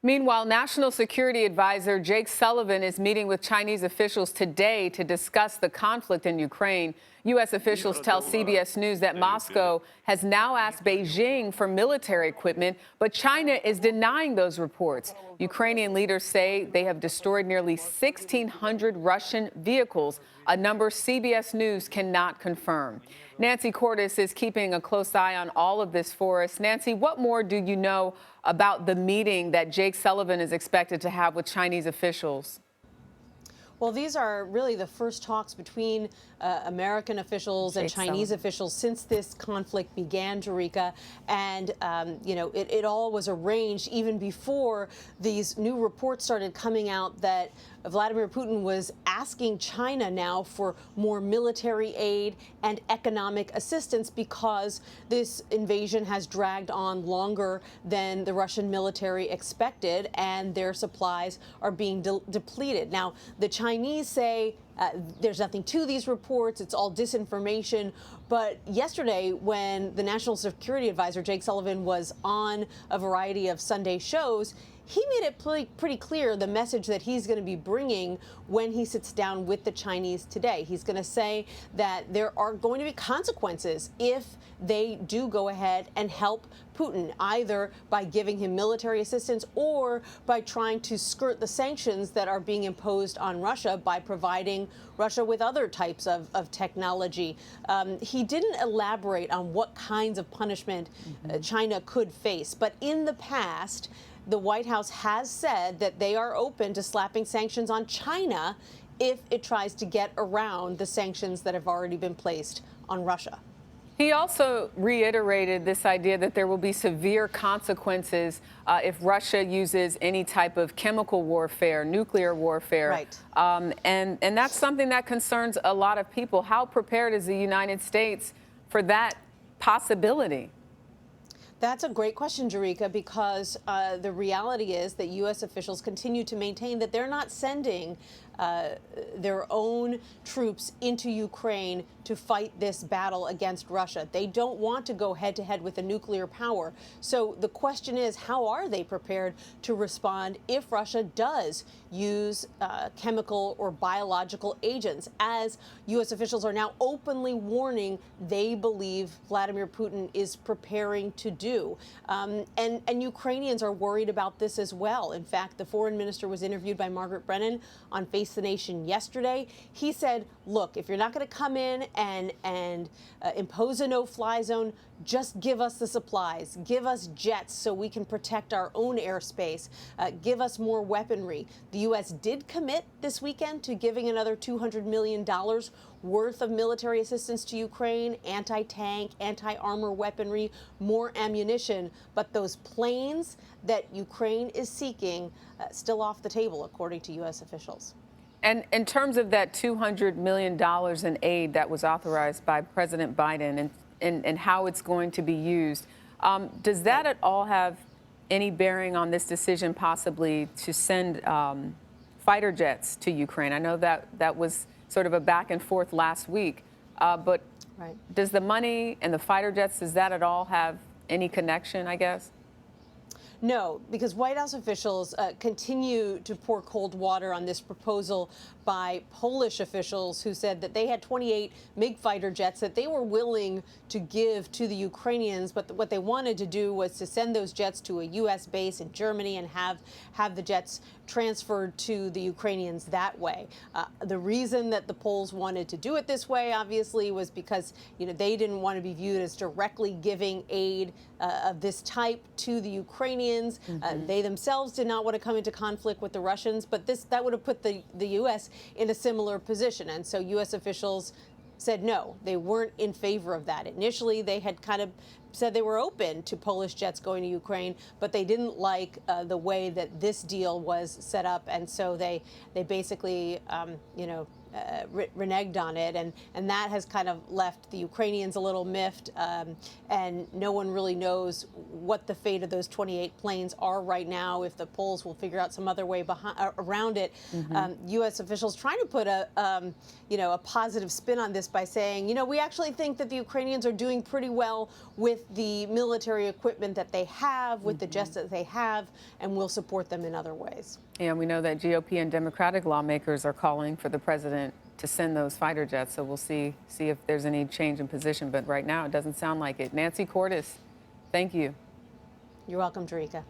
Meanwhile, National Security Advisor Jake Sullivan is meeting with Chinese officials today to discuss the conflict in Ukraine. U.S. officials tell CBS News that Moscow has now asked Beijing for military equipment, but China is denying those reports. Ukrainian leaders say they have destroyed nearly 1,600 Russian vehicles, a number CBS News cannot confirm. Nancy Cordes is keeping a close eye on all of this for us. Nancy, what more do you know about the meeting that Jake Sullivan is expected to have with Chinese officials? Well, these are really the first talks between American officials and Chinese officials since this conflict began, Jerika. And, it all was arranged even before these new reports started coming out that Vladimir Putin was asking China now for more military aid and economic assistance because this invasion has dragged on longer than the Russian military expected, and their supplies are being depleted. Now, the Chinese say there's nothing to these reports. It's all disinformation. But yesterday, when the National Security Advisor, Jake Sullivan, was on a variety of Sunday shows, he made it pretty clear the message that he's going to be bringing when he sits down with the Chinese today. He's going to say that there are going to be consequences if they do go ahead and help Putin, either by giving him military assistance or by trying to skirt the sanctions that are being imposed on Russia by providing Russia with other types of technology. He didn't elaborate on what kinds of punishment China could face, but in the past, the White House has said that they are open to slapping sanctions on China if it tries to get around the sanctions that have already been placed on Russia. He also reiterated this idea that there will be severe consequences if Russia uses any type of chemical warfare, nuclear warfare. Right. And that's something that concerns a lot of people. How prepared is the United States for that possibility? That's a great question, Jerika, because the reality is that U.S. officials continue to maintain that they're not sending their own troops into Ukraine to fight this battle against Russia. They don't want to go head-to-head with a nuclear power. So the question is, how are they prepared to respond if Russia does use chemical or biological agents, as U.S. officials are now openly warning they believe Vladimir Putin is preparing to do. And Ukrainians are worried about this as well. In fact, the foreign minister was interviewed by Margaret Brennan on Face the Nation yesterday. He said, look, if you're not going to come in and impose a no-fly zone, just give us the supplies, give us jets so we can protect our own airspace, give us more weaponry. The U.S. did commit this weekend to giving another $200 million worth of military assistance to Ukraine, anti-tank, anti-armor weaponry, more ammunition. But those planes that Ukraine is seeking still off the table, according to U.S. officials. And in terms of that $200 million in aid that was authorized by President Biden and how it's going to be used, does that at all have any bearing on this decision possibly to send fighter jets to Ukraine? I know that was sort of a back and forth last week, but does the money and the fighter jets, does that at all have any connection, I guess? No, because White House officials continue to pour cold water on this proposal by Polish officials who said that they had 28 MiG fighter jets that they were willing to give to the Ukrainians, but what they wanted to do was to send those jets to a U.S. base in Germany and have the jets transferred to the Ukrainians that way. The reason that the Poles wanted to do it this way, obviously, was because they didn't want to be viewed as directly giving aid of this type to the Ukrainians. They themselves did not want to come into conflict with the Russians, but that would have put the U.S. in a similar position. And so U.S. officials said no, they weren't in favor of that. Initially, they had kind of said they were open to Polish jets going to Ukraine, but they didn't like the way that this deal was set up, and so they basically reneged on it, and that has kind of left the Ukrainians a little miffed, and no one really knows what the fate of those 28 planes are right now. If the Poles will figure out some other way around it, U.S. officials trying to put a positive spin on this by saying, we actually think that the Ukrainians are doing pretty well with the military equipment that they have, with the jets that they have, and we'll support them in other ways. And we know that GOP and Democratic lawmakers are calling for the president to send those fighter jets. So we'll see if there's any change in position. But right now, it doesn't sound like it. Nancy Cordes, thank you. You're welcome, Jerika.